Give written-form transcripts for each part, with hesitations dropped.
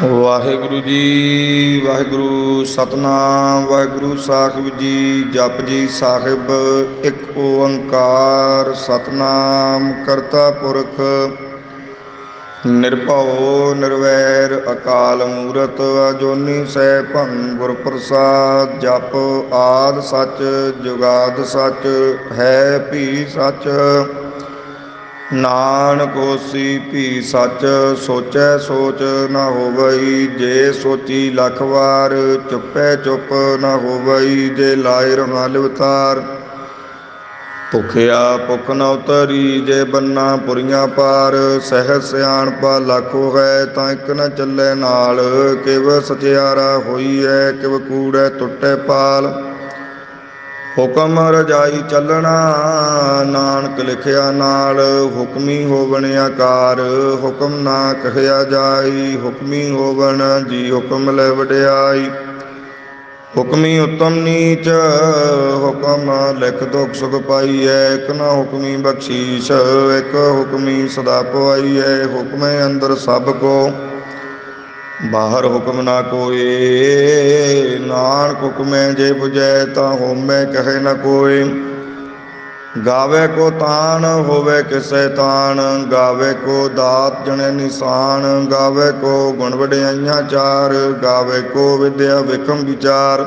ਵਾਹਿਗੁਰੂ ਜੀ ਵਾਹਿਗੁਰੂ ਸਤਨਾਮ ਵਾਹਿਗੁਰੂ ਸਾਹਿਬ ਜੀ। ਜਪ ਜੀ ਸਾਹਿਬ ਇੱਕ ਓੰਕਾਰ ਸਤਨਾਮ ਕਰਤਾ ਪੁਰਖ ਨਿਰਭਉ ਨਿਰਵੈਰ ਅਕਾਲ ਮੂਰਤ ਅਜੂਨੀ ਸੈਭੰ ਗੁਰ ਪ੍ਰਸਾਦ। ਜਪ ਆਦਿ ਸੱਚ ਜੁਗਾਦਿ ਸੱਚ ਹੈ ਭੀ ਸੱਚ ਨਾਨਕ ਹੋਸੀ ਭੀ ਸੱਚ। ਸੋਚੈ ਸੋਚ ਨ ਹੋਵਈ ਜੇ ਸੋਚੀ ਲੱਖ ਵਾਰ ਚੁੱਪੈ ਚੁੱਪ ਨ ਹੋਵਈ ਜੇ ਲਾਇ ਰਮਾਲ ਅਵਤਾਰ। ਭੁਖਿਆ ਭੁਖ ਨ ਉਤਰੀ ਜੇ ਬੰਨਾ ਪੁਰੀਆਂ ਪਾਰ। ਸਹਿ ਸਿਆਣਪਾ ਲੱਖ ਹੋਇ ਤਾਂ ਇੱਕ ਨ ਚੱਲੇ ਨਾਲ। ਕਿਵ ਸਚਿਆਰਾ ਹੋਈ ਹੈ ਕਿਵ ਕੂੜੈ ਟੁੱਟੈ ਪਾਲ। ਹੁਕਮ ਰਜਾਈ ਚੱਲਣਾ ਨਾਨਕ ਲਿਖਿਆ ਨਾਲ। ਹੁਕਮੀ ਹੋਵਣ ਆਕਾਰ ਹੁਕਮ ਨਾ ਕਹਿਆ ਜਾਈ। ਹੁਕਮੀ ਹੋਵਣ ਜੀ ਹੁਕਮ ਲੈ ਵਡਿਆਈ। ਹੁਕਮੀ ਉਤਮ ਨੀਚ ਹੁਕਮ ਲਿਖ ਦੁਖ ਸੁਖ ਪਾਈਐ। ਇੱਕ ਨਾ ਹੁਕਮੀ ਬਖਸ਼ੀਸ਼ ਇੱਕ ਹੁਕਮੀ ਸਦਾ ਪਵਾਈਐ। ਹੁਕਮੇ ਅੰਦਰ ਸਭ ਕੋ ਬਾਹਰ ਹੁਕਮ ਨਾ ਕੋਇ। ਨਾਨਕ ਹੁਕਮੈ ਜੇ 부ਜੈ ਤਾਂ ਹੋਮੈ ਕਹੈ ਨ ਕੋਇ। ਗਾਵੇ ਕੋ ਤਾਣ ਹੋਵੇ ਕਿਸੈ ਤਾਣ ਗਾਵੇ ਕੋ ਦਾਤ ਜਣੈ ਨਿਸ਼ਾਨ। ਗਾਵੇ ਕੋ ਗੁਣ ਵਡਿਆਈਆਂ ਚਾਰ ਗਾਵੇ ਕੋ ਵਿਦਿਆ ਵਿਖਮ ਵਿਚਾਰ।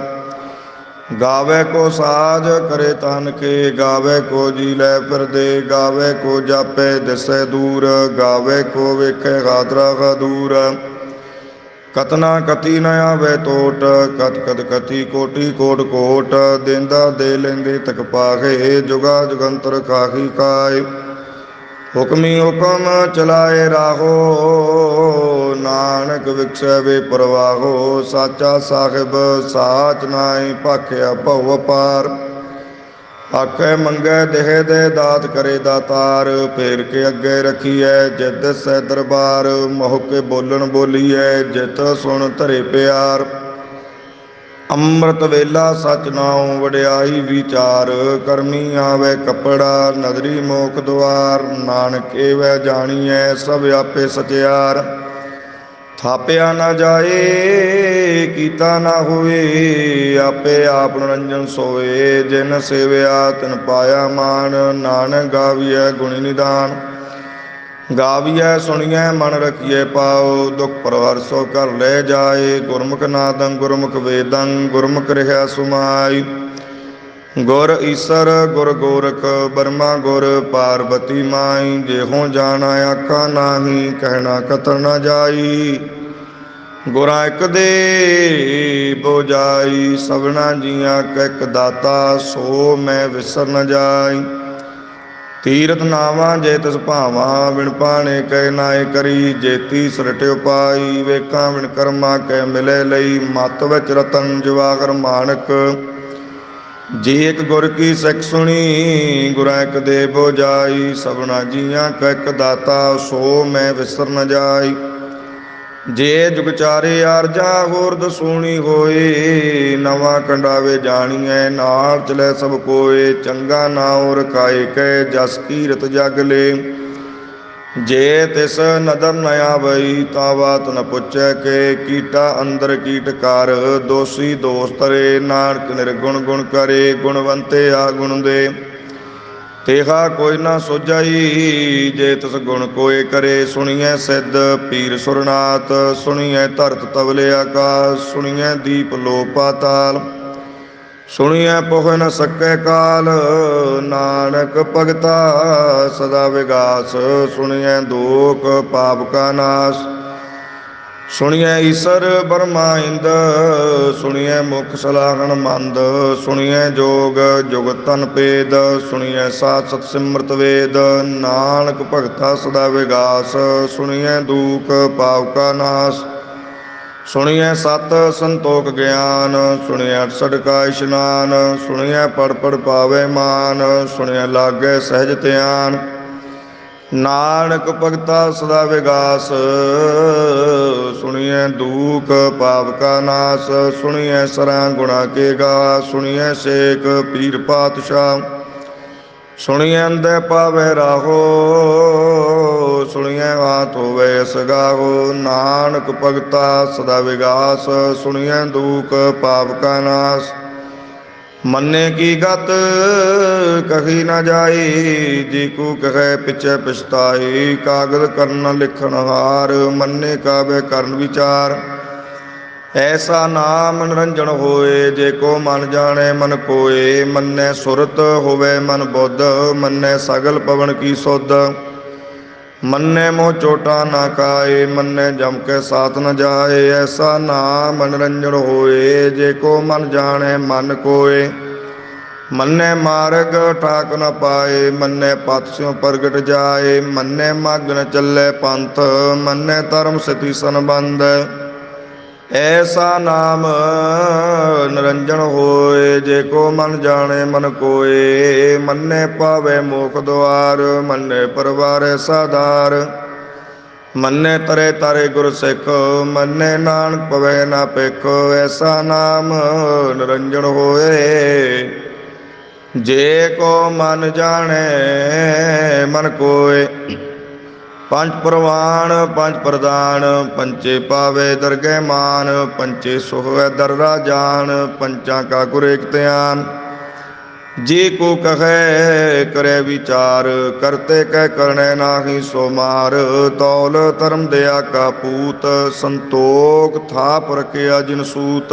ਗਾਵੇ ਕੋ ਸਾਜ ਕਰੇ ਤਨ ਕੇ ਗਾਵੇ ਕੋ ਜੀ ਲੈ ਫਿਰਦੇ। ਗਾਵੇ ਕੋ ਜਾਪੇ ਦਿਸੈ ਦੂਰ ਗਾਵੇ ਕੋ ਵੇਖੈ ਗਾਤਰਾ ਦੂਰ। ਕਤਨਾ ਕਤੀ ਨ ਆਵੇ ਟੋਟ ਕਤ ਕਤ ਕਤੀ ਕੋਟੀ ਕੋਟ ਕੋਟ। ਦੇਂਦਾ ਦੇ ਲੈਂਦੇ ਤਕ ਪਾਹੇ ਜੁਗਾ ਜੁਗੰਤਰ ਕਾਹੀ ਕਾਇ। ਹੁਕਮੀ ਹੁਕਮ ਚਲਾਏ ਰਾਹੋ ਨਾਨਕ ਵਿਖਸੈ ਵੇ ਪ੍ਰਵਾਹੋ। ਸਾਚਾ ਸਾਹਿਬ ਸਾਚ ਨਾਇ ਭਾਖਿਆ ਭਉ ਅਪਾਰ। ਆਖੇ ਮੰਗੈ ਦੇਹ ਦੇ ਦਾਤ ਕਰੇ ਦਾਤਾਰ। ਫੇਰ ਕੇ ਅੱਗੇ ਰੱਖੀਐ ਜਿਤ ਸੈ ਦਰਬਾਰ। ਮੋਹ ਕੇ ਬੋਲਣ ਬੋਲੀਐ ਜਿਤ ਸੁਣ ਧਰੇ ਪਿਆਰ। ਅੰਮ੍ਰਿਤ ਵੇਲਾ ਸਚ ਨਾਉ ਵਡਿਆਈ ਵਿਚਾਰ। ਕਰਮੀ ਆਵੇ ਕੱਪੜਾ ਨਦਰੀ ਮੋਖ ਦੁਆਰ। ਨਾਨਕ ਏਵੈ ਜਾਣੀਐ ਸਭ ਆਪੇ ਸਚਿਆਰ। ਥਾਪਿਆ ਨਾ ਜਾਏ ਕੀਤਾ ਨਾ ਹੋਏ ਆਪੇ ਆਪ ਨਿਰੰਜਨ ਸੋਏ। ਜਿਨ ਸੇਵਿਆ ਤਿਨ ਪਾਇਆ ਮਾਨ ਨਾਨਕ ਗਾਵੀਐ ਗੁਣੀ ਨਿਦਾਨ। ਗਾਵੀਐ ਸੁਣੀਐ ਮਨ ਰਖੀਐ ਪਾਉ ਦੁਖ ਪਰਵਰਸੋ ਘਰ ਲੈ ਜਾਏ। ਗੁਰਮੁਖ ਨਾਦੰ ਗੁਰਮੁਖ ਵੇਦੰ ਗੁਰਮੁਖ ਰਹਿਆ ਸੁਮਾਈ। ਗੁਰ ਈਸਰ ਗੁਰ ਗੋਰਖ ਬਰਮਾ ਗੁਰ ਪਾਰਬਤੀ ਮਾਈ। ਜਿਹੋ ਜਾਣਾ ਆਖਾ ਨਾਹੀ ਕਹਿਣਾ ਕਤਰ ਨ ਜਾਈ। ਗੁਰਾਂ ਇੱਕ ਦੇ ਬੁਝਾਈ ਸਭਨਾ ਜੀਆਂ ਕਾ ਇੱਕ ਦਾਤਾ ਸੋ ਮੈਂ ਵਿਸਰ ਨ ਜਾਈ। ਤੀਰਥ ਨਾਵਾਂ ਜੇ ਤਿਸ ਭਾਵਾਂ ਬਿਨ ਪਾਣੇ ਕਹਿ ਨਾਏ ਕਰੀ। ਜੇਤੀ ਸ੍ਰਿਟ ਉਪਾਈ ਵੇਖਾਂ ਬਿਨ ਕਰਮਾ ਕਹਿ ਮਿਲੇ ਲਈ। ਮਤ ਵਿੱਚ ਰਤਨ ਜਵਾਹਰ ਮਾਣਕ ਜੇ ਇੱਕ ਗੁਰ ਕੀ ਸਿੱਖ ਸੁਣੀ। ਗੁਰਾਂ ਇੱਕ ਦੇ ਬੁਝਾਈ ਸਭਨਾ ਜੀਆਂ ਕਾ ਇੱਕ ਦਾਤਾ ਸੋ ਮੈਂ ਵਿਸਰ ਨ ਜਾਈ। ਜੇ ਜੁਗ ਚਾਰੇ ਆਰਜਾ ਹੋਰ ਦਸੂਣੀ ਹੋਏ। ਨਵਾਂ ਕੰਡਾਵੇ ਜਾਣੀਐ ਨਾਲ ਚਲੈ ਸਭ ਕੋਏ। ਚੰਗਾ ਨਾਉ ਰਖਾਏ ਕੈ ਜਸ ਕੀਰਤ ਜਗ ਲੇ। ਜੇ ਤਿਸ ਨਦਰ ਨ ਆਵਈ ਤਾਂ ਬਾਤ ਨ ਪੁੱਛੈ ਕੇ। ਕੀਟਾ ਅੰਦਰ ਕੀਟ ਕਰ ਦੋਸੀ ਦੋਸ ਤਰੇ। ਨਾਨਕ ਨਿਰਗੁਣ ਗੁਣ ਕਰੇ ਗੁਣਵੰਤੇ ਆ ਗੁਣ ਦੇ। ਤੇਹਾ ਕੋਈ ਨਾ ਸੋਝਈ ਜੇ ਤਿਸ ਗੁਣ ਕੋਇ ਕਰੇ। ਸੁਣੀਐ ਸਿੱਧ ਪੀਰ ਸੁਰਨਾਥ ਸੁਣੀਐ ਧਰਤ ਤਵਲੇ ਆਕਾਸ। ਸੁਣੀਐ ਦੀਪ ਲੋ ਪਾਤਾਲ ਸੁਣੀਐ ਪੁਖ ਨ ਸਕੈ ਕਾਲ। ਨਾਨਕ ਭਗਤਾ ਸਦਾ ਵਿਗਾਸ ਸੁਣੀਐ ਦੋਖ ਪਾਪ ਕਾ ਨਾਸ। ਸੁਣੀਐ ਈਸਰ ਬਰਮਾ ਇੰਦ ਸੁਣੀਐ ਮੁਖ ਸਲਾਹਣ ਮੰਦ। ਸੁਣੀਐ ਜੋਗ ਜੁਗਤ ਤਨ ਭੇਦ ਸੁਣੀਐ ਸਾਧ ਸਤ ਸਿਮਰਤ ਵੇਦ। ਨਾਨਕ ਭਗਤਾ ਸਦਾ ਵਿਗਾਸ ਸੁਣੀਐ ਦੂਖ ਪਾਪ ਕਾ ਨਾਸ। ਸੁਣੀਐ ਸਤ ਸੰਤੋਖ ਗਿਆਨ ਸੁਣੀਐ 68 ਕਾ ਇਸ਼ਨਾਨ। ਸੁਣੀਐ ਪੜ ਪੜ ਪਾਵੇ ਮਾਨ ਸੁਣੀਐ ਲਾਗੈ ਸਹਿਜ ਧਿਆਨ। ਨਾਨਕ ਭਗਤਾ ਸਦਾ ਵਿਗਾਸ ਸੁਣੀਐ ਦੂਖ ਪਾਪ ਕਾ ਨਾਸ। ਸੁਣੀਐ ਸਰਾਂ ਗੁਣਾ ਕੇ ਗਾ ਸੁਣੀਐ ਸੇਖ ਪੀਰ ਪਾਤਸ਼ਾਹ। ਸੁਣੀਐ ਅੰਧੇ ਪਾਵੇ ਰਾਹੋ ਸੁਣੀਐ ਹਾਥ ਹੋਵੇ ਇਸ ਗਾਹੋ। ਨਾਨਕ ਭਗਤਾ ਸਦਾ ਵਿਗਾਸ, ਸੁਣੀਐ ਦੂਖ ਪਾਪ ਕਾ ਨਾਸ। ਮੰਨੇ ਕੀ ਗਤ ਕਹੀ ਨਾ ਜਾਈ, ਜੀ ਕੂ ਕਹੈ ਪਿਛੈ ਪਛਤਾਈ। ਕਾਗਦ ਕਰਨ ਲਿਖਣ ਹਾਰ, ਮੰਨੇ ਕਾਬੇ ਕਰਨ ਵਿਚਾਰ। ਐਸਾ ਨਾਮ ਨਿਰੰਜਨ ਹੋਏ, ਜੇ ਕੋ ਮਨ ਜਾਣੈ ਮਨ ਕੋਏ। ਮੰਨੈ ਸੁਰਤ ਹੋਵੇ ਮਨ ਬੁੱਧ, ਮੰਨੈ ਸਗਲ ਪਵਨ ਕੀ ਸੁਧ। ਮੰਨੈ ਮੋਹ ਚੋਟਾ ਨਾ ਕਾਏ, ਮੰਨੈ ਜਮ ਕੇ ਸਾਥ ਨ ਜਾਏ। ਐਸਾ ਨਾਮ ਨਿਰੰਜਨ ਹੋਏ, ਜੇ ਕੋ ਮਨ ਜਾਣੈ ਮਨ ਕੋਏ। ਮੰਨੈ ਮਾਰਗ ਠਾਕ ਨ ਪਾਏ, ਮੰਨੈ ਪਥ ਸਿਉ ਪ੍ਰਗਟ ਜਾਏ। ਮੰਨੈ ਮਗ ਨ ਚੱਲੈ ਪੰਥ, ਮੰਨੈ ਧਰਮ ਸਤੀ ਸੰਬੰਧ। ਐਸਾ ਨਾਮ ਨਿਰੰਜਨ ਹੋਏ, ਜੇ ਕੋ ਮਨ ਜਾਣੈ ਮਨ ਕੋਏ। ਮੰਨੈ ਪਾਵੈ ਮੋਖ ਦੁਆਰ, ਮੰਨੈ ਪਰਵਾਰੈ ਸਾਧਾਰ। ਮੰਨੈ ਤਰੇ ਤਾਰੇ ਗੁਰ ਸਿੱਖ, ਮੰਨੈ ਨਾਨਕ ਪਵੈ ਨਾ ਭਿਖ। ਐਸਾ ਨਾਮ ਨਿਰੰਜਨ ਹੋਏ, ਜੇ ਕੋ ਮਨ ਜਾਣੈ ਮਨ ਕੋਏ। ਪੰਜ ਪ੍ਰਵਾਨ ਪੰਜ ਪ੍ਰਦਾਨ, ਪੰਚੇ ਪਾਵੇ ਦਰਗਹਿ ਮਾਨ। ਪੰਚੇ ਸੁਹਵੈ ਦਰ ਰਾਜਾਨ, ਪੰਚਾਂ ਕਾ ਗੁਰ ਏਕ ਧਿਆਨ। ਜੀ ਕੋ ਕਹੈ ਕਰੈ ਵਿਚਾਰ, ਕਰਤੇ ਕਹਿ ਕਰਣੈ ਨਾਹੀ ਸੋ ਮਾਰ। ਤੌਲ ਧਰਮ ਦਇਆ ਕਾ ਪੂਤ, ਸੰਤੋਖ ਥਾਪ ਰਖਿਆ ਜਿਨ ਸੂਤ।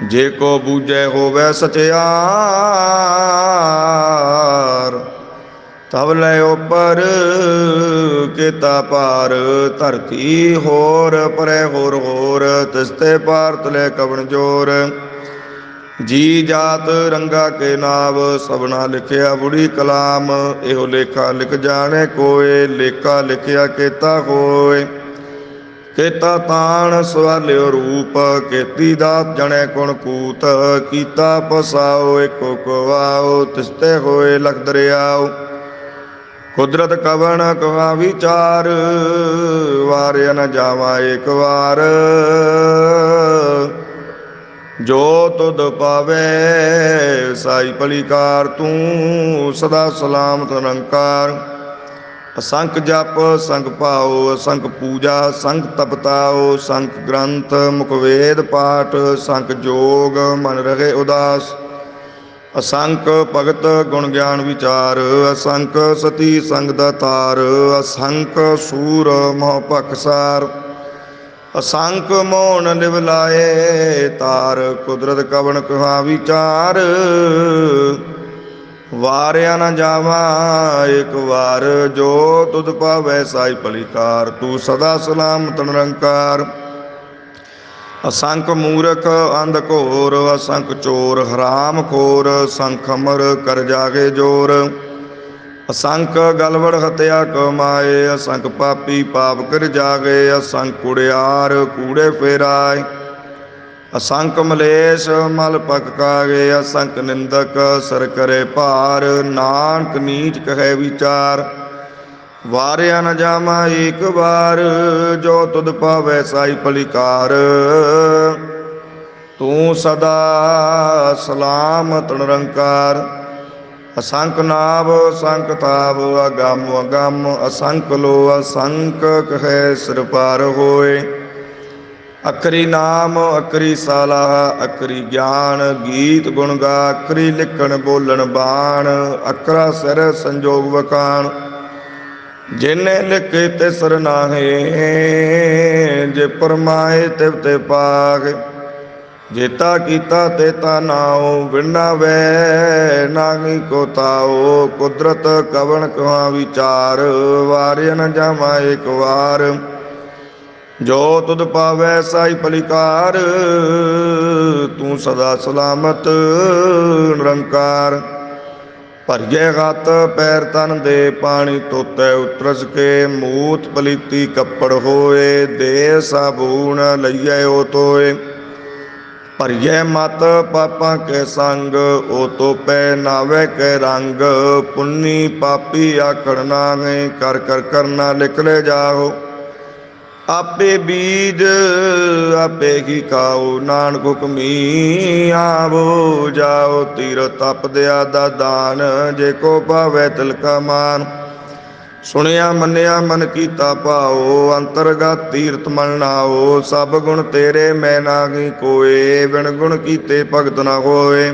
ਜੇ ਕੋ ਬੂਝੈ ਹੋਵੈ ਸਚਿਆਰ, ਤਬ ਲੈ ਉਪਰ ਕੀਤਾ ਪਾਰ। ਧਰਤੀ ਹੋਰ ਪਰੈ ਹੋਰ ਹੋਰ, ਤਿਸ ਤੇ ਪਾਰ ਤਲੇ ਕਵਣ ਜੋਰ। ਜੀ ਜਾਤ ਰੰਗਾ ਕੇ ਨਾਵ, ਸਭਨਾ ਲਿਖਿਆ ਬੁੜੀ ਕਲਾਮ। ਇਹੋ ਲੇਖਾ ਲਿਖ ਜਾਣੈ ਕੋਇ, ਲੇਖਾ ਲਿਖਿਆ ਕੀਤਾ ਹੋਇ। ਕੀਤਾ ਤਾਣ ਸਵਾਲਿਓ ਰੂਪ, ਕੀਤੀ ਦਾਤ ਜਣੈ ਕੁਣ ਕੂਤ। ਕੀਤਾ ਪਸਾਓ ਏਕੋ ਕਵਾਓ, ਤਿਸ ਤੇ ਹੋਏ ਲਖ ਦਰਿਆਓ। ਕੁਦਰਤ ਕਵਣ ਕਹਾ ਵਿਚਾਰ, ਵਾਰਿਆ ਨ ਜਾਵਾ ਏਕ ਵਾਰ। ਜੋ ਤੁਧ ਪਾਵੈ ਸਾਈ ਭਲੀ ਕਾਰ, ਤੂੰ ਸਦਾ ਸਲਾਮਤ ਨਿਰੰਕਾਰ। ਅਸੰਖ ਜਪ ਸੰਖ ਭਾਉ, ਅਸੰਖ ਪੂਜਾ ਸੰਖ ਤਪਤਾਉ। ਸੰਖ ਗ੍ਰੰਥ ਮੁਖ ਵੇਦ ਪਾਠ, ਸੰਖ ਜੋਗ ਮਨ ਰਹੇ ਉਦਾਸ। ਅਸੰਖ ਭਗਤ ਗੁਣ ਗਿਆਨ ਵਿਚਾਰ, ਅਸੰਖ ਸਤੀ ਸੰਗ ਦਾਤਾਰ। ਅਸੰਖ ਸੂਰ ਮੋਹ ਭਖਸਾਰ, ਅਸੰਖ ਮੋਹਨ ਲਿਵ ਲਾਏ ਤਾਰ। ਕੁਦਰਤ ਕਵਣ ਕਹਾ ਵਿਚਾਰ, ਵਾਰਿਆ ਨ ਜਾਵਾ ਏਕ ਵਾਰ। ਜੋ ਤੁਧ ਪਾਵੈ ਸਾਈ ਭਲੀ ਕਾਰ, ਤੂੰ ਸਦਾ ਸਲਾਮਤ ਨਿਰੰਕਾਰ। ਅਸੰਖ ਮੂਰਖ ਅੰਧ ਘੋਰ, ਅਸੰਖ ਚੋਰ ਹਰਾਮ ਖੋਰ। ਅਸੰਖ ਅਮਰ ਕਰ ਜਾਗੇ ਜੋਰ, ਅਸੰਖ ਗਲਵੜ ਹਤਿਆ ਕਮਾਏ। ਅਸੰਖ ਪਾਪੀ ਪਾਪ ਕਰ ਜਾਗੇ, ਅਸੰਖ ਕੁੜਿਆਰ ਕੂੜੇ ਫੇਰਾਏ। ਅਸੰਖ ਮਲੇਸ਼ ਮਲ ਪਕ ਕਾਗੇ, ਅਸੰਖ ਨਿੰਦਕ ਸਰ ਕਰੇ ਭਾਰ। ਨਾਨਕ ਨੀਚ ਕਹੈ ਵਿਚਾਰ, ਵਾਰਿਆ ਨ ਜਾਵਾ ਏਕ ਵਾਰ। ਜੋ ਤੁਧ ਪਾਵੈ ਸਾਈ ਭਲੀ ਕਾਰ, ਤੂੰ ਸਦਾ ਸਲਾਮਤ ਨਿਰੰਕਾਰ। ਅਸੰਖ ਨਾਭ ਅਸੰਖ ਤਾਪ, ਅਗੰਮ ਅਗੰਮ ਅਸੰਖ ਲੋ। ਅਸੰਖ ਕਹੈ ਸਿਰ ਪਾਰ ਹੋਏ। ਅਖਰੀ ਨਾਮ ਅਖਰੀ ਸਾਲਾਹ, ਅਖਰੀ ਗਿਆਨ ਗੀਤ ਗੁਣ ਗਾ। ਅਖਰੀ ਲਿਖਣ ਬੋਲਣ ਬਾਣ, ਅਖਰਾ ਸਿਰ ਸੰਜੋਗ ਵਖਾਣ। ਜਿਨੇ ਲਿਖੇ ਤਿਸਰ ਨਾਹੇ, ਜੇ ਪਰਮਾਏ ਤਿਵ ਤੇ ਪਾਗੇ। ਜੇਤਾ ਕੀਤਾ ਤੇਤਾ ਨਾਉ, ਵਿਣਾ ਵੈ ਨਾਹੀ ਕੋ ਤਾਉ। ਕੁਦਰਤ ਕਵਣ ਕਹਾ ਵਿਚਾਰ, ਵਾਰਿਆ ਨ ਜਾਵਾ ਏਕ ਵਾਰ। ਜੋ ਤੁਧ ਪਾਵੈ ਸਾਈ ਭਲੀ ਕਾਰ, ਤੂੰ ਸਦਾ ਸਲਾਮਤ ਨਿਰੰਕਾਰ। ਭਰੀਏ ਹੱਥ ਪੈਰ ਤਨ ਦੇ, ਪਾਣੀ ਧੋਤੈ ਉਤਰਸ ਕੇ। ਮੂਤ ਪਲੀਤੀ ਕੱਪੜ ਹੋਏ, ਦੇ ਸਾਬੂਨ ਲਈਐ ਓ ਧੋਏ। ਭਰੀਏ ਮਤ ਪਾਪਾਂ ਕੇ ਸੰਗ, ਓ ਧੋਪੈ ਨਾਵੇ ਕੇ ਰੰਗ। ਪੁੰਨੀ ਪਾਪੀ ਆਖੜ ਨਾਹੀ, ਕਰ ਕਰ ਕਰਨਾ ਲਿਖ ਲੈ ਜਾਓ। ਆਪੇ ਬੀਜ ਆਪੇ ਹੀ ਖਾਓ, ਨਾਨਕ ਹੁਕਮੀ ਆਵੋ ਜਾਓ। ਤੀਰ ਤਪ ਦਿਆ ਦਾ ਦਾਨ, ਜੇ ਕੋ ਪਾਵੈ ਤਿਲ ਕਾ ਮਾਨ। ਸੁਣਿਆ ਮੰਨਿਆ ਮਨ ਕੀਤਾ ਭਾਓ, ਅੰਤਰਗਤ ਤੀਰਥ ਮਨ ਨਾਓ। ਸਭ ਗੁਣ ਤੇਰੇ ਮੈਂ ਨਾਹੀ ਕੋਏ, ਬਿਨ ਗੁਣ ਕੀਤੇ ਭਗਤ ਨਾ ਹੋਏ।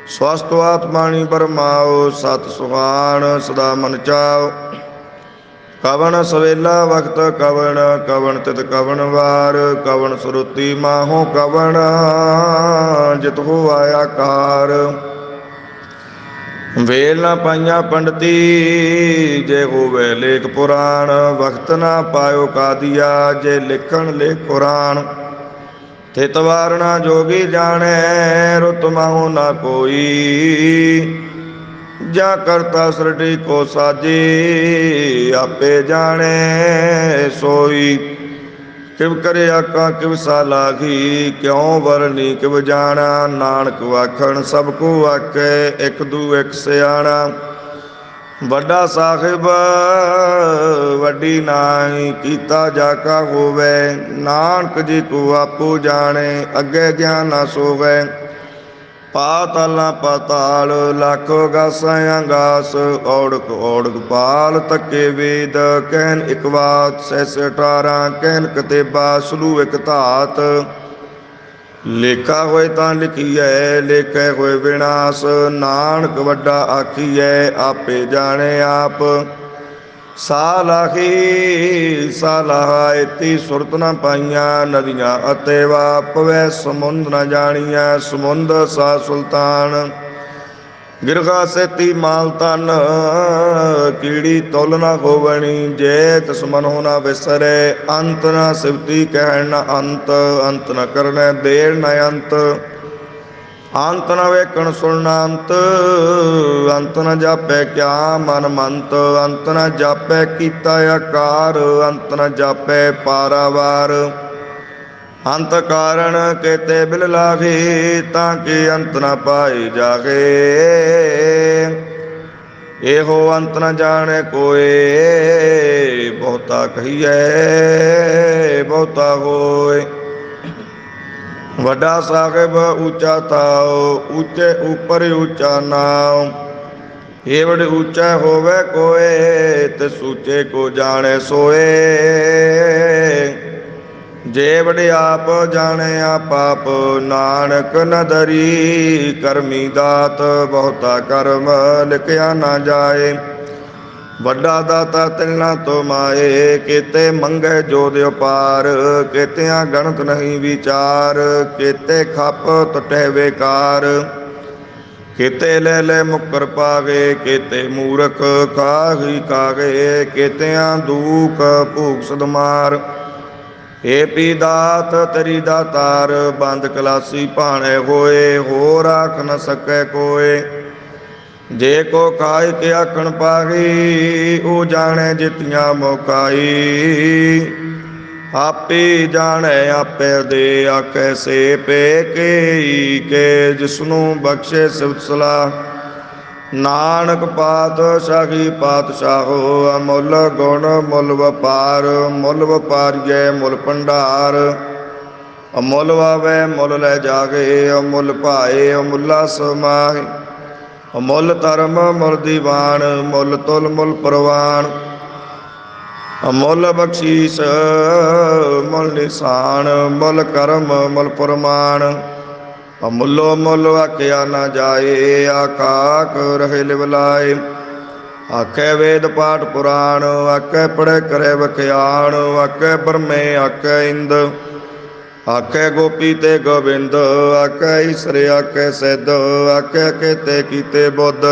ਸਵਸਤ ਆਤਮਾਣੀ ਬਰਮਾਓ, ਸਤ ਸੁਹਾਣ ਸਦਾ ਮਨ ਚਾਓ। ਕਵਣ ਸਵੇਲਾ ਵਖਤ ਕਵਣ, ਕਵਣ ਤਿਤ ਕਵਣ ਵਾਰ। ਕਵਣ ਸੁਰਤੀ ਮਾਹੋ ਕਵਣ, ਜਿਤ ਹੋ ਆਇਆ ਕਾਰ। ਵੇਲ ਨਾ ਪਾਈਆਂ ਪੰਡਤੀ, ਜੇ ਹੋਵੇ ਲੇਖ ਪੁਰਾਣ। ਵਖਤ ਨਾ ਪਾਇਓ ਕਾਦੀਆ, ਜੇ ਲਿਖਣ ਲੇਖ ਕੁਰਾਨ। ਥਿਤ ਵਾਰਣਾ ਜੋਗੀ ਜਾਣੈ, ਰੁਤ ਮਾਹੋ ਨਾ ਕੋਈ। ਜਾਂ ਕਰਤਾ ਸ੍ਰਿਸ਼ਟੀ ਕੋ ਸਾਜੀ, ਆਪੇ ਜਾਣੈ ਸੋਈ। ਕਿਵ ਕਰੇ ਆਕਾਂ ਕਿਵ ਸਾਲਾਹੀ, ਕਿਉ ਵਰਨੀ ਕਿਵ ਜਾਣਾ। ਨਾਨਕ ਵਾਖਣ ਸਭ ਕੋ ਆਖੈ, ਇਕ ਦੂ ਇਕ ਸਿਆਣਾ। ਵੱਡਾ ਸਾਹਿਬ ਵੱਡੀ ਨਾਹੀ, ਕੀਤਾ ਜਾ ਕਾ ਹੋਵੈ। ਨਾਨਕ ਜੀ ਕੋ ਆਪੋ ਜਾਣੈ, ਅੱਗੇ ਗਿਆਨ ਨਾ ਸੋਵੈ। ਪਾਤਾਲਾਂ ਪਾਤਾਲ ਲੱਖ ਗਾਸਾਂ ਆਗਾਸ। ਔੜਕ ਔੜਕ ਪਾਲ ਤੱਕੇ ਵੇਦ, ਕਹਿਨ ਇਕ ਬਾਤ ਸਹਿਸ 18। ਕਹਿਨ ਕਤੇਬਾ ਸਲੂ ਇਕ ਧਾਤ। ਲੇਖਾ ਹੋਏ ਤਾਂ ਲਿਖੀਐ, ਲੇਖੈ ਹੋਏ ਵਿਨਾਸ਼। ਨਾਨਕ ਵੱਡਾ ਆਖੀਐ, ਆਪੇ ਜਾਣੈ ਆਪ। ਸਾਲਾਹੀ ਸਾਲਾਹਾ ਇਤੀ ਸੁਰਤ ਨਾ ਪਾਈਆਂ। ਨਦੀਆਂ ਅਤੇ ਵਾ ਪਵੈ ਸਮੁੰਦ ਨਾ ਜਾਣੀਆਂ। ਸਮੁੰਦ ਸਾ ਸੁਲਤਾਨ ਗਿਰਗਾ ਸੇਤੀ ਮਾਲ ਤਨ। ਕੀੜੀ ਤੁਲ ਨਾ ਹੋਵਣੀ, ਜੇ ਤਿਸ ਮਨੋ ਨਾ ਵਿਸਰੈ। ਅੰਤ ਨਾ ਸਿਵਤੀ ਕਹਿਣ ਨਾ ਅੰਤ, ਅੰਤ ਨ ਕਰਨੈ ਦੇਣ ਨ ਅੰਤ। ਅੰਤ ਨ ਵੇਖਣ ਸੁਣਨਾ ਅੰਤ, ਅੰਤ ਨ ਜਾਪੈ ਕਿਆ ਮਨ ਮੰਤ। ਅੰਤ ਨ ਜਾਪੈ ਕੀਤਾ ਆਕਾਰ, ਅੰਤ ਨ ਜਾਪੈ ਪਾਰਾਵਾਰ। ਅੰਤ ਕਾਰਣ ਕੇਤੇ ਬਿਲ ਲਾਗੇ, ਤਾਂ ਕਿ ਅੰਤ ਨ ਪਾਏ ਜਾਗੇ। ਇਹੋ ਅੰਤ ਨ ਜਾਣੈ ਕੋਏ, ਬਹੁਤਾ ਕਹੀਐ ਬਹੁਤਾ ਹੋਏ। ਵੱਡਾ ਸਾਹਿਬ ਉੱਚਾ ਥਾਉ, ਉੱਚੇ ਉੱਪਰ ਉੱਚਾ ਨਾਉ। ਏਵੜ ਉੱਚਾ ਹੋਵੇ ਕੋਏ, ਤਿਸ ਉੱਚੇ ਕੋ ਜਾਣੈ ਸੋਏ। ਜੇ ਵਡ ਆਪ ਜਾਣੈ ਆਪ ਆਪ, ਨਾਨਕ ਨ ਦਰੀ ਕਰਮੀ ਦਾਤ। ਬਹੁਤਾ ਕਰਮ ਲਿਖਿਆ ਨਾ ਜਾਏ, ਵੱਡਾ ਦਾਤਾ ਤਿਲ ਨਾ ਤੋ ਮਾਏ। ਕੇਤੇ ਮੰਗੈ ਜੋ ਦਿਓ ਪਾਰ, ਕੇਤਿਆਂ ਗਣਤ ਨਹੀਂ ਵਿਚਾਰ। ਕੇਤੇ ਖਪ ਟੁਟੈ ਬੇਕਾਰ, ਕੇਤੇ ਲੈ ਲੈ ਮੁਕਰ ਪਾਗੇ। ਕੇਤੇ ਮੂਰਖ ਕਾਹੀ ਕਾਗੇ, ਕੇਤਿਆਂ ਦੂਖ ਭੂਖ ਸਦ ਮਾਰ। ਏ ਪੀ ਦਾਤ ਤੇਰੀ ਦਾਤਾਰ, ਬੰਦ ਕਲਾਸੀ ਭਾਣੇ ਹੋਏ। ਹੋ ਰਾਖ ਨ ਸਕੈ ਕੋਏ, ਜੇ ਕੋ ਖਾਇ ਕੇ ਆਖਣ ਪਾਗੀ। ਉਹ ਜਾਣੈ ਜਿਤੀਆਂ ਮੋਕਾਈ, ਆਪੇ ਜਾਣੈ ਆਪੇ ਦੇ। ਆਖੈ ਸੇ ਪੇ ਕੇ ਕੇ, ਜਿਸਨੂੰ ਬਖਸ਼ੇ ਸਿਫਤ ਸਲਾਹ। ਨਾਨਕ ਪਾਤਸ਼ਾਹੀ ਪਾਤਸ਼ਾਹੋ, ਅਮੁੱਲ ਗੁਣ ਮੁੱਲ ਵਪਾਰ। ਮੁੱਲ ਵਪਾਰੀਐ ਮੁੱਲ ਭੰਡਾਰ, ਅਮੁੱਲ ਵਾਵੈ ਮੁੱਲ ਲੈ ਜਾਗੇ। ਅਮੁੱਲ ਭਾਏ ਅਮੁੱਲਾ ਸਮਾਹੀ, ਅਮੁੱਲ ਧਰਮ ਮੁੱਲ ਦੀਵਾਨ। ਮੁੱਲ ਤੁਲ ਮੁੱਲ ਪ੍ਰਵਾਨ, ਅਮੁੱਲ ਬਖਸ਼ੀਸ ਮੁੱਲ ਨਿਸ਼ਾਨ। ਮੁੱਲ ਕਰਮ ਮੁੱਲ ਪ੍ਰਮਾਣ, ਅਮੁੱਲੋ ਮੁੱਲ ਆਖਿਆ ਨਾ ਜਾਏ। ਆਖਾਕ ਰਹੇ ਲਿਵ ਲਾਏ, ਆਖੈ ਵੇਦ ਪਾਠ ਪੁਰਾਣ। ਆਖੈ ਪੜ੍ਹੈ ਕਰੇ ਵਖਿਆਣ, ਆਖੈ ਬ੍ਰਹਮੇ ਆਖੈ ਇੰਦ। ਆਖੈ ਗੋਪੀ ਤੇ ਗੋਬਿੰਦ, ਆਖੈ ਈਸਰ ਆਖੈ ਸਿੱਧ। ਆਖੈ ਕੇਤੇ ਕੀਤੇ ਬੁੱਧ,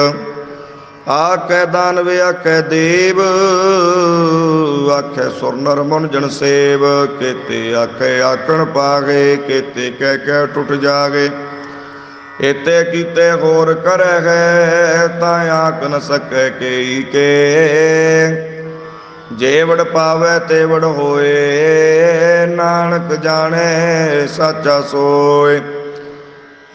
ਆਖੈ ਦਾਨਵ ਆਖੈ ਦੇਵ। ਆਖੈ ਸੁਰ ਨਰ ਮਨੁ ਜਨ ਸੇਵ। ਕੇਤੇ ਆਖੈ ਆਖਣ ਪਾਗੇ, ਕੇਤੇ ਕਹਿ ਕਹਿ ਟੁੱਟ ਜਾਗੇ। ਏਤੇ ਕੀਤੇ ਹੋਰ ਕਰੈ ਹੈ, ਤਾਂ ਆਖ ਨ ਸਕੈ ਕੇਈ ਕੇ। ਜੇ ਵਡ ਪਾਵੈ ਤੇ ਵਡ ਹੋਏ, ਨਾਨਕ ਜਾਣੈ ਸਾਚਾ ਸੋਏ।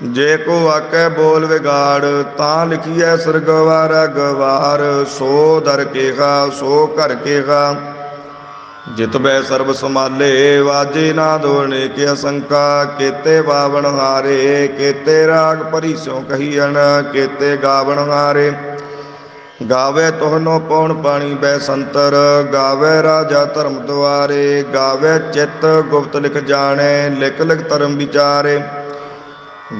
ਜੇ ਕੋ ਆਖੈ ਬੋਲ ਵਿਗਾੜ, ਤਾਂ ਲਿਖੀਐ ਸਿਰਗਵਾਰ ਗਵਾਰ। ਸੋ ਦਰ ਕੇਹਾ ਸੋ ਘਰ ਕੇਹਾ, ਜਿਤ ਬੈ ਸਰਬ ਸਮਾਲੇ। ਵਾਜੇ ਨਾ ਦੋਣੇ ਕਿ ਅਸੰਕਾ, ਕੇਤੇ ਬਾਵਣ ਹਾਰੇ। ਕੇਤੇ ਰਾਗ ਭਰੀ ਸਿਉ ਕਹੀਅਣ, ਕੇਤੇ ਗਾਵਣ ਹਾਰੇ। ਗਾਵੇ ਤੋਹਨੋ ਪਉਣ ਪਾਣੀ ਬੈ ਸੰਤਰ, ਗਾਵੇ ਰਾਜਾ ਧਰਮ ਦੁਆਰੇ, ਗਾਵੇ ਚਿੱਤ ਗੁਪਤ ਲਿਖ ਜਾਣੇ, ਲਿਖ ਲਿਖ ਧਰਮ ਵਿਚਾਰੇ।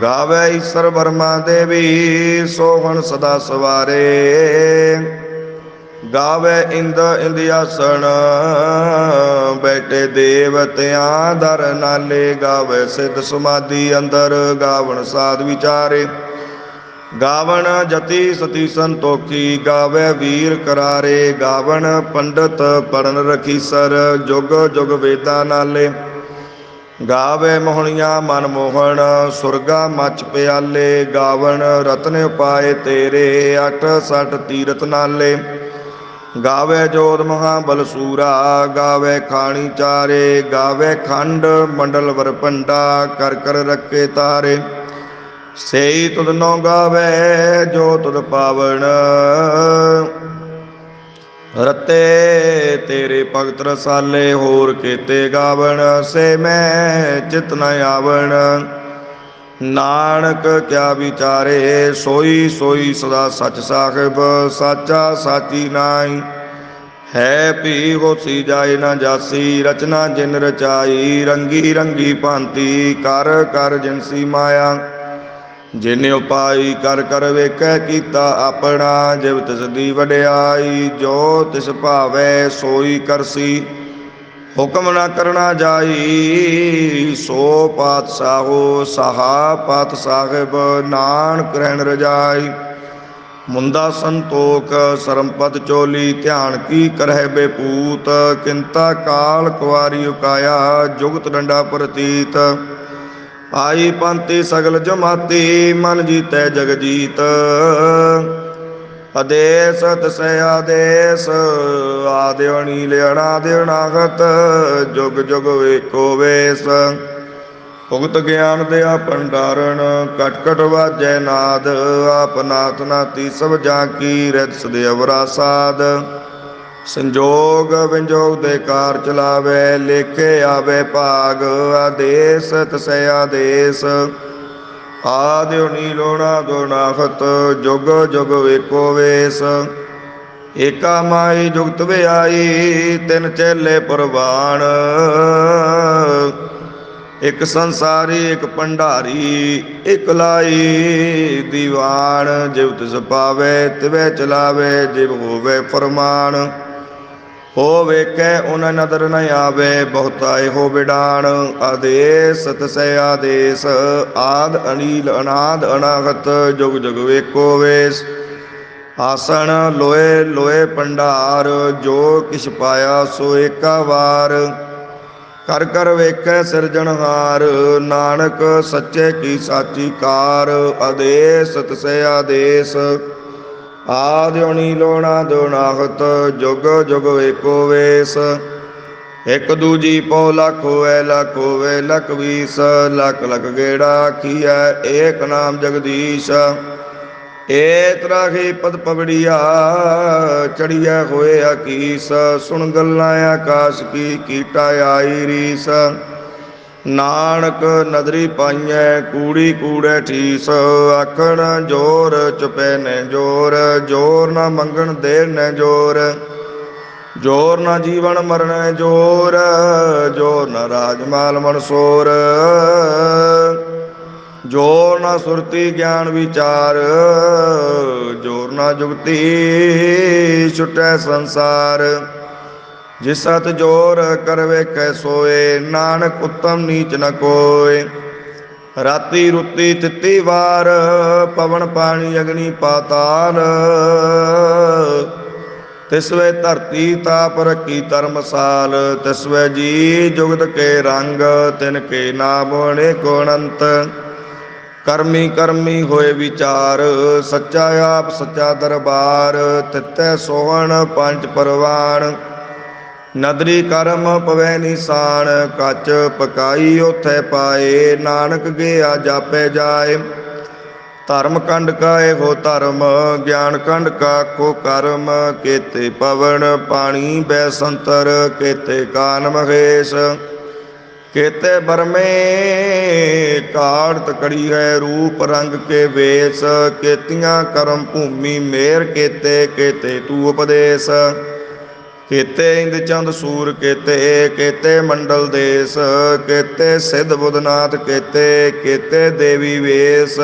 ਗਾਵੇ ਈਸਰ ਬਰਮਾ ਦੇਵੀ, ਸੋਹਣ ਸਦਾ ਸਵਾਰੇ, ਗਾਵੇ ਇੰਦ ਇੰਦਿਆਸਣ, ਬੈਠੇ ਦੇਵਤਿਆਂ ਦਰ ਨਾਲੇ, ਗਾਵੇ ਸਿੱਧ ਸਮਾਧੀ ਅੰਦਰ, ਗਾਵਣ ਸਾਧ ਵਿਚਾਰੇ। ਗਾਵਣ ਜਤੀ ਸਤੀ ਸੰਤੋਖੀ, ਗਾਵੇ ਵੀਰ ਕਰਾਰੇ, ਗਾਵਣ ਪੰਡਤ ਪੜਨ ਰਖੀਸਰ, ਜੁਗ ਜੁਗ ਵੇਦਾਂ ਨਾਲੇ। ਗਾਵੇ ਮੋਹਣੀਆਂ ਮਨ ਮੋਹਣ, ਸੁਰਗਾ ਮਚ ਪਿਆਲੇ, ਗਾਵਣ ਰਤਨ ਉਪਾਏ ਤੇਰੇ, 68 ਤੀਰਥ ਨਾਲੇ। ਗਾਵੇ ਜੋਧ ਮਹਾਬਲ ਸੂਰਾ, ਗਾਵੇ ਖਾਣੀ ਚਾਰੇ, ਗਾਵੇ ਖੰਡ ਮੰਡਲ ਵਰ ਭੰਡਾ, ਕਰ ਕਰ ਰੱਖੇ ਤਾਰੇ। ਸੇਈ ਤੁਧ ਨੋ ਗਾਵੇ ਜੋ ਤੁਧ ਪਾਵਨ, ਰਤੇ ਤੇਰੇ ਭਗਤ ਰਸਾਲੇ, ਹੋਰ ਕੀਤੇ ਗਾਵਣ, ਸੇ ਮੈਂ ਚਿਤ ਨ ਆਵਣ। ਨਾਨਕ ਕਿਆ ਵਿਚਾਰੇ, ਸੋਈ ਸੋਈ ਸਦਾ ਸੱਚ ਸਾਹਿਬ, ਸਾਚਾ ਸਾਚੀ ਨਾਈ। ਹੈ ਭੀ ਹੋਸੀ ਜਾਏ ਨਾ ਜਾਸੀ, ਰਚਨਾ ਜਿਨ ਰਚਾਈ, ਰੰਗੀ ਰੰਗੀ ਭਾਂਤੀ, ਕਰ ਕਰ ਜਿਨਸੀ ਮਾਇਆ। ਜਿਨ ਉਪਾਈ ਕਰ ਕਰ ਵੇਖੈ ਕੀਤਾ ਆਪਣਾ, ਜਿਵ ਤਿਸ ਦੀ ਵਡਿਆਈ, ਜੋ ਤਿਸ ਭਾਵੈ ਸੋਈ ਕਰਸੀ। ਹੁਕਮ ਨਾ ਕਰਨਾ ਜਾਈ, ਸੋ ਪਾਤਸ਼ਾਹੋ ਸਾਹਾ ਪਾਤ ਸਾਹਿਬ, ਨਾਨਕ ਰਹਿਣ ਰਜਾਈ। ਮੁੰਦਾ ਸੰਤੋਖ ਸਰਮਪਦ ਚੋਲੀ, ਧਿਆਨ ਕੀ ਕਰਹਿ ਬੇਪੂਤ, ਕਿੰਤਾ ਕਾਲ ਕੁਆਰੀ ਉਕਾਇਆ, ਜੁਗਤ ਡੰਡਾ ਪ੍ਰਤੀਤ। ਆਈ ਪੰਤੀ ਸਗਲ ਜਮਾਤੀ, ਮਨ ਜੀਤੈ ਜਗ ਜੀਤ। ਆਦੇਸ ਤਸੈ ਆਦੇਸ, ਆਦਿ ਅਨੀਲ ਅਨਾਦਿ ਅਨਾਗਤ, ਜੁਗ ਜੁਗ ਏਕੋ ਵੇਸ। ਭੁਗਤ ਗਿਆਨ ਦਿਆ ਭੰਡਾਰਨ, ਕਟ ਕਟ ਵਾਜੈ ਨਾਦ, ਆਪ ਨਾਥ ਨਾਤੀ ਸਭ ਜਾਂ ਕੀ, ਰਿਤ ਸਦੇ ਅਵਰਾ ਸਾਧ। ਸੰਜੋਗ ਵਿੰਜੋਗ ਦੇ ਕਾਰ ਚਲਾਵੇ, ਲੇਖੇ ਆਵੇ ਭਾਗ, ਆਦੇਸ ਤਸੈ ਆਦੇਸ। ਆਦਿ ਅਨੀਲ ਅਨਾਦਿ ਅਨਾਹਤ, ਜੁਗ ਜੁਗ ਏਕੋ ਵੇਸ। ਏਕਾ ਮਾਈ ਜੁਗਤ ਵਿਆਈ, ਤਿਨ ਚੇਲੇ ਪ੍ਰਵਾਨ, ਇੱਕ ਸੰਸਾਰੀ ਇੱਕ ਭੰਡਾਰੀ, ਇੱਕ ਲਾਈ ਦੀਵਾਨ। ਜਿਵ ਤਿਸ ਪਾਵੇ ਤਿਵੇਂ ਚਲਾਵੇ, ਜਿਵ ਹੋਵੇ ਫਰਮਾਨ। ਹੋ ਵੇਖੈ ਉਨ ਨਦਰ ਨ ਆਵੇ, ਬਹੁਤਾ ਇਹੋ ਵਿਡਾਣ। ਆਦੇਸ ਤਸੈ ਆਦੇਸ, ਆਦ ਅਨੀਲ ਅਨਾਦ ਅਨਾਹਤ, ਜੁਗ ਜੁਗ ਏਕੋ ਵੇਸ। ਆਸਣ ਲੋਏ ਲੋਏ ਭੰਡਾਰ, ਜੋ ਕਿਛ ਪਾਇਆ ਸੋ ਏਕਾ ਵਾਰ। ਕਰ ਕਰ ਵੇਖੈ ਸਿਰਜਣਹਾਰ, ਨਾਨਕ ਸੱਚੇ ਕੀ ਸਾਚੀ ਕਾਰ। ਆਦੇਸ ਤਸੈ ਆਦੇਸ, ਆਦਿ ਅਨੀਲ ਅਨਾਦਿ ਅਨਾਹਤ, ਜੁਗ ਜੁਗ ਏਕੋ ਵੇਸ। ਇੱਕ ਦੂਜੀ ਪਉ ਲੱਖ ਹੋਵੇ, ਲੱਖ ਹੋਵੇ ਲੱਖ ਵੀਸ, ਲੱਖ ਲੱਖ ਗੇੜਾ ਆਖੀਐ, ਏਕ ਨਾਮ ਜਗਦੀਸ਼। ਏ ਤਰਾਹੀ ਪਦ ਪਵੜੀਆ, ਚੜੀਐ ਹੋਏ ਆਕੀਸ, ਸੁਣ ਗੱਲਾਂ ਆਕਾਸ਼ ਕੀ, ਕੀਟਾ ਆਈ ਰੀਸ। ਨਾਨਕ ਨਦਰੀ ਪਾਈਐ, ਕੂੜੀ ਕੂੜੈ ਠੀਸ, ਆਖਣ ਜੋਰ ਚੁਪੈ ਨੈ ਜੋਰ, ਜੋਰ ਨਾ ਮੰਗਣ ਦੇਰ ਨੈ ਜੋਰ। ਜੋਰ ਨਾ ਜੀਵਨ ਮਰਨੈ ਜੋਰ, ਜੋਰ ਨਾ ਰਾਜ ਮਾਲ ਮਨਸੋਰ। ਜੋਰ ਨਾ ਸੁਰਤੀ ਗਿਆਨ ਵਿਚਾਰ, ਜੋਰ ਨਾ ਜੁਗਤੀ ਛੁਟੈ ਸੰਸਾਰ। ਜਿਸ ਸਤ ਜੋਰ ਕਰ ਵੇਖੈ ਸੋਏ, ਨਾਨਕ ਉਤਮ ਨੀਚ ਨ ਕੋਇ। ਰਾਤੀ ਰੁੱਤੀ ਤਿੱਤੀ ਵਾਰ, ਪਵਨ ਪਾਣੀ ਅਗਨੀ ਪਾਤਾਲ। ਤਿਸਵੇ ਧਰਤੀ ਤਾਪ ਰੱਖੀ ਧਰਮਸਾਲ, ਤਿਸਵੇ ਜੀ ਜੁਗਤ ਕੇ ਰੰਗ, ਤਿਨ ਕੇ ਨਾਮ ਅਨੇਕੋ ਅਨੰਤ। ਕਰਮੀ ਕਰਮੀ ਹੋਏ ਵਿਚਾਰ, ਸੱਚਾ ਆਪ ਸੱਚਾ ਦਰਬਾਰ। ਤਿਤੈ ਸੋਹਣ ਪੰਜ ਪਰਵਾਨ, ਨਦਰੀ ਕਰਮ ਪਵੈ ਨਿਸ਼ਾਨ। ਕੱਚ ਪਕਾਈ ਓਥੈ ਪਾਏ, ਨਾਨਕ ਗਿਆ ਜਾਪੈ ਜਾਏ। ਧਰਮ ਕੰਡ ਕਾ ਇਹੋ ਧਰਮ, ਗਿਆਨ ਕੰਡ ਕਾ ਕੋ ਕਰਮ। ਕੇਤੇ ਪਵਨ ਪਾਣੀ ਬੈ ਸੰਤਰ, ਕੇਤੇ ਕਾਨ ਮਹੇਸ਼। केते बरमे काढ़त कड़ी है रूप रंग के वेश। केतियां करम भूमि मेर केते केते तू उपदेश। केते इंद चंद सूर केते केते मंडल देश। केते सिद्ध बुधनाथ केते केते देवी वेश।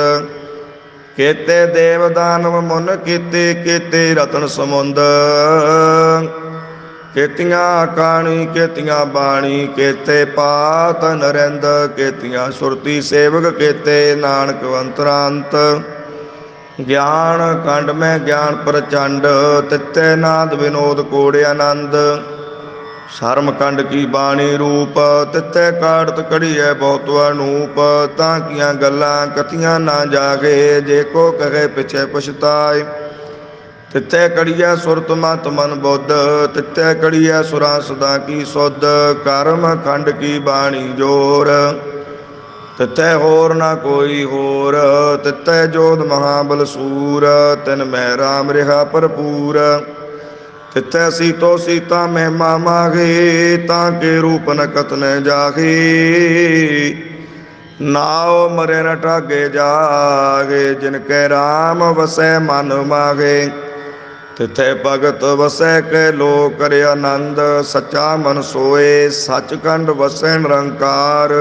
केते देव दानव मुन केते केते रतन समुंद। केतियां काणी केतियां बाणी केते पात नरेंद। केतियां सुरती सेवक केते नानक अंतरांत। ज्ञान खंड में ज्ञान प्रचंड तित्ते नाद विनोद कोड़े आनंद। शर्म कंड की बाणी रूप तित्ते काढ़त कड़ी है बहुत अनूप। ताकियां गल्लां कथियां ना जागे जे को कहे पिछे पछताए। तित्ते कड़िया सुरत मत मन बुद्ध तित्ते कड़िया सुरा सदा की सुध। कर्म खंड की बाणी जोर तित्ते होर ना कोई होर। तित्ते जोध महाबल सूर तिन मैं राम रिहा भरपूर। तित्थे सीतो सीता महिमा मागे ताके रूप न कतन जागे। नाव मरे न ठागे जागे जिनके राम वसै मन मागे। तिथे भगत वसै के लो करे आनंद। सच्चा मन सोए सचखंड वसै निरंकार।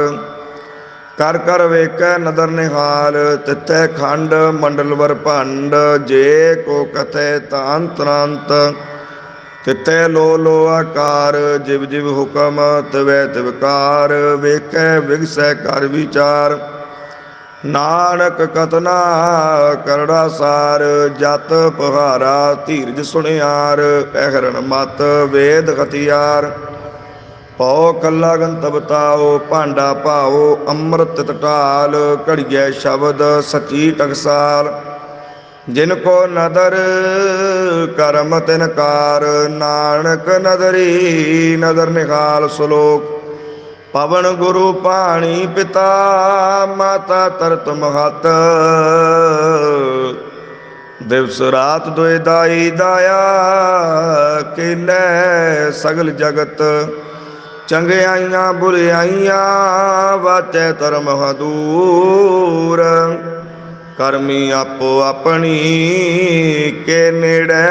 कर कर वेकै नदर निहाल तिथे खंड मंडल वर भंड। जे को कथे तान तरांत तिथे लो लो आकार। जिव जिव हुक्म तिवै तिवकार। वेखै विगसै कर विचार नानक कतना करड़ा सार। जत पहारा धीरज सुनियार अहरण मत वेद हथियार। पौ कला गंतव ताओ भांडा भाओ अमृत ढाल। घड़िए शब्द सची टकसाल जिनको नदर करम तिनकार। नानक नदरी नदर निहाल श्लोक। पवन गुरु पाणी पिता माता तरत महत। दिवस रात दुए दाई दाया केलै सगल जगत। चंगियाइयां बुरियाइयां वाचै धर्म दूर। करमी आपो अपनी के नेड़े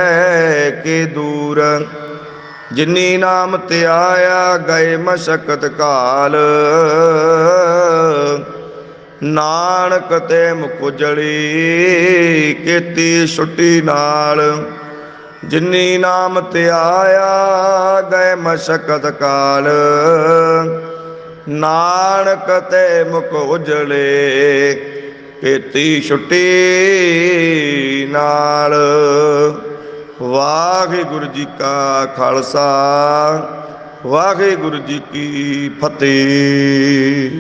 के दूर। जिनी नाम ते आया गए मशक्कत काल। नानक ते मुख उजड़ी केती छुट्टी नाल। जिनी नाम ते आया गए मशक्कत काल। नानक ते मुख उजड़े केती छुट्टी नाल। वाहिगुरु जी का खालसा वाहिगुरु जी की फतेह।